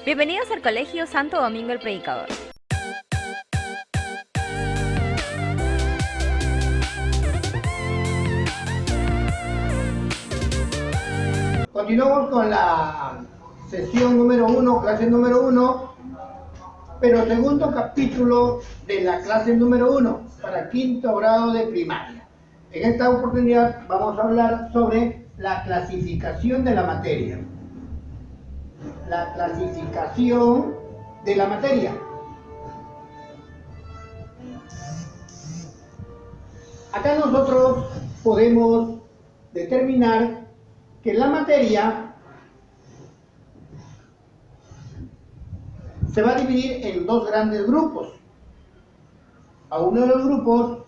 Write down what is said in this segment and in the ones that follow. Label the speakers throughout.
Speaker 1: Bienvenidos al Colegio Santo Domingo el Predicador.
Speaker 2: Continuamos con la sesión número 1, clase número 1, pero segundo capítulo de la clase número 1 para quinto grado de primaria. En esta oportunidad vamos a hablar sobre la clasificación de la materia. La clasificación de la materia. Acá nosotros podemos determinar que la materia se va a dividir en dos grandes grupos. A uno de los grupos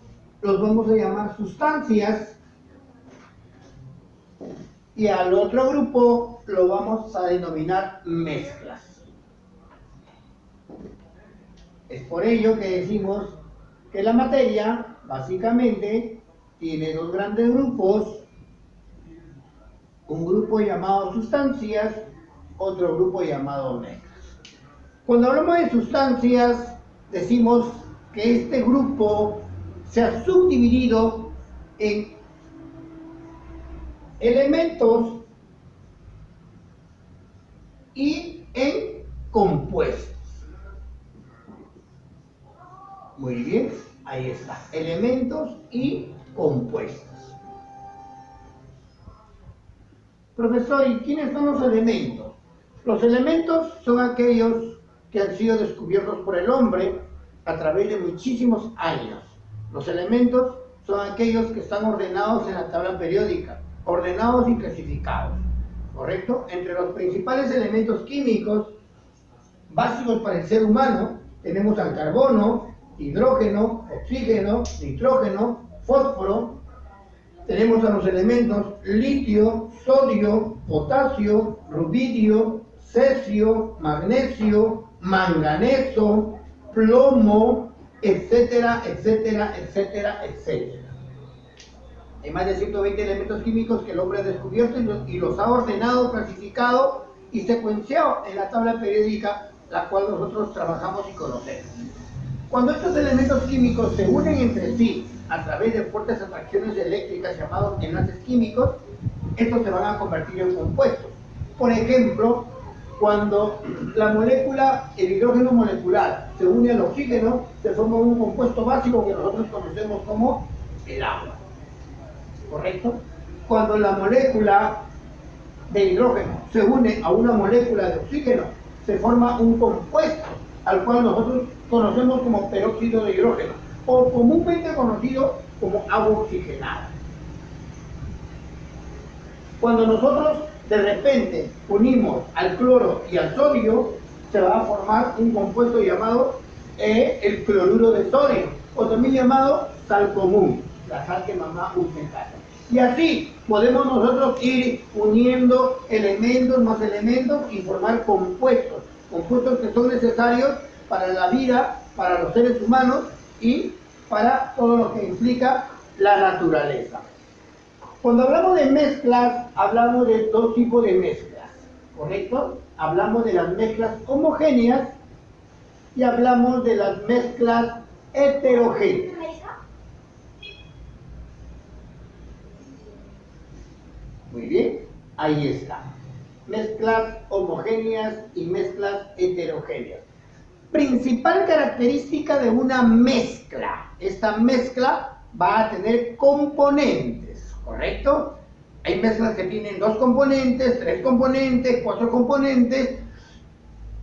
Speaker 2: los vamos a llamar sustancias y al otro grupo lo vamos a denominar mezclas. Es por ello que decimos que la materia básicamente tiene dos grandes grupos. Un grupo llamado sustancias, otro grupo llamado mezclas. Cuando hablamos de sustancias, decimos que este grupo se ha subdividido en elementos y en compuestos. Muy bien, ahí está, elementos y compuestos. Profesor, ¿y quiénes son los elementos? Los elementos son aquellos que han sido descubiertos por el hombre a través de muchísimos años. Los elementos son aquellos que están ordenados en la tabla periódica, ordenados y clasificados, ¿correcto? Entre los principales elementos químicos básicos para el ser humano tenemos al carbono, hidrógeno, oxígeno, nitrógeno, fósforo. Tenemos a los elementos litio, sodio, potasio, rubidio, cesio, magnesio, manganeso, plomo, etcétera, etcétera, etcétera, etcétera. Hay más de 120 elementos químicos que el hombre ha descubierto y los ha ordenado, clasificado y secuenciado en la tabla periódica, la cual nosotros trabajamos y conocemos. Cuando estos elementos químicos se unen entre sí a través de fuertes atracciones eléctricas llamados enlaces químicos, estos se van a convertir en compuestos. Por ejemplo, cuando la molécula, el hidrógeno molecular, se une al oxígeno, se forma un compuesto básico que nosotros conocemos como el agua. ¿Correcto? Cuando la molécula de hidrógeno se une a una molécula de oxígeno, se forma un compuesto al cual nosotros conocemos como peróxido de hidrógeno, o comúnmente conocido como agua oxigenada. Cuando nosotros de repente unimos al cloro y al sodio, se va a formar un compuesto llamado el cloruro de sodio, o también llamado sal común, la sal que mamá usa en casa. Y así podemos nosotros ir uniendo elementos más elementos y formar compuestos que son necesarios para la vida, para los seres humanos y para todo lo que implica la naturaleza. Cuando hablamos de mezclas, hablamos de dos tipos de mezclas, ¿correcto? Hablamos de las mezclas homogéneas y hablamos de las mezclas heterogéneas. Muy bien, ahí está. Mezclas homogéneas y mezclas heterogéneas. Principal característica de una mezcla. Esta mezcla va a tener componentes, ¿correcto? Hay mezclas que tienen 2 componentes, 3 componentes, 4 componentes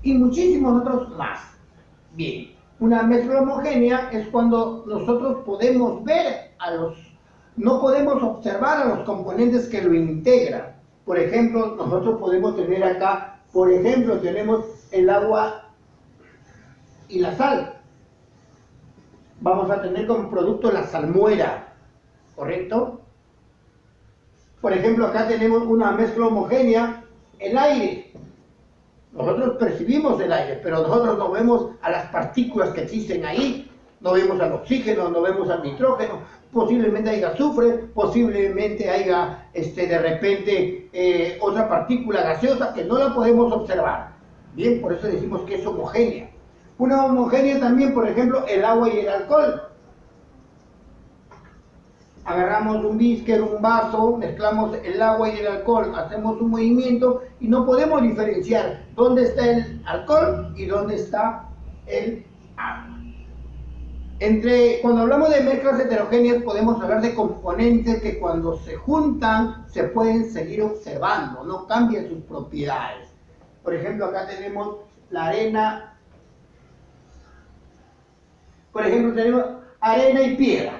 Speaker 2: y muchísimos otros más. Bien, una mezcla homogénea es cuando nosotros podemos ver no podemos observar a los componentes que lo integran. Por ejemplo, nosotros podemos tener acá, tenemos el agua y la sal. Vamos a tener como producto la salmuera, ¿correcto? Por ejemplo, acá tenemos una mezcla homogénea, el aire. Nosotros percibimos el aire, pero nosotros no vemos a las partículas que existen ahí, no vemos al oxígeno, no vemos al nitrógeno, posiblemente haya azufre, posiblemente haya de repente otra partícula gaseosa que no la podemos observar. Bien, por eso decimos que es homogénea. Una homogénea también, por ejemplo, el agua y el alcohol. Agarramos un whisker, un vaso, mezclamos el agua y el alcohol, hacemos un movimiento y no podemos diferenciar dónde está el alcohol y dónde está el agua. Cuando hablamos de mezclas heterogéneas podemos hablar de componentes que cuando se juntan se pueden seguir observando, no cambian sus propiedades. Por ejemplo, acá tenemos la arena, por ejemplo tenemos arena y piedra.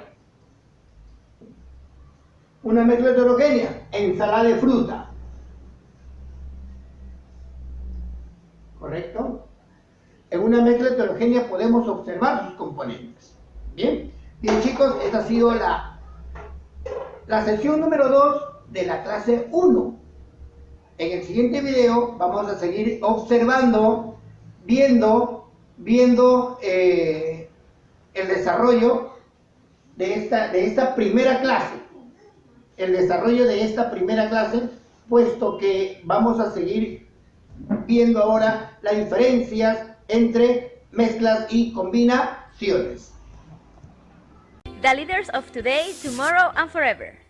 Speaker 2: Una mezcla heterogénea, ensalada de fruta. ¿Correcto? En una mezcla heterogénea podemos observar sus componentes. Bien, bien chicos, esta ha sido la sesión número 2 de la clase 1. En el siguiente video vamos a seguir observando, viendo el desarrollo de esta primera clase. El desarrollo de esta primera clase, puesto que vamos a seguir viendo ahora las diferencias entre mezclas y combinaciones.
Speaker 1: The leaders of today, tomorrow, and forever.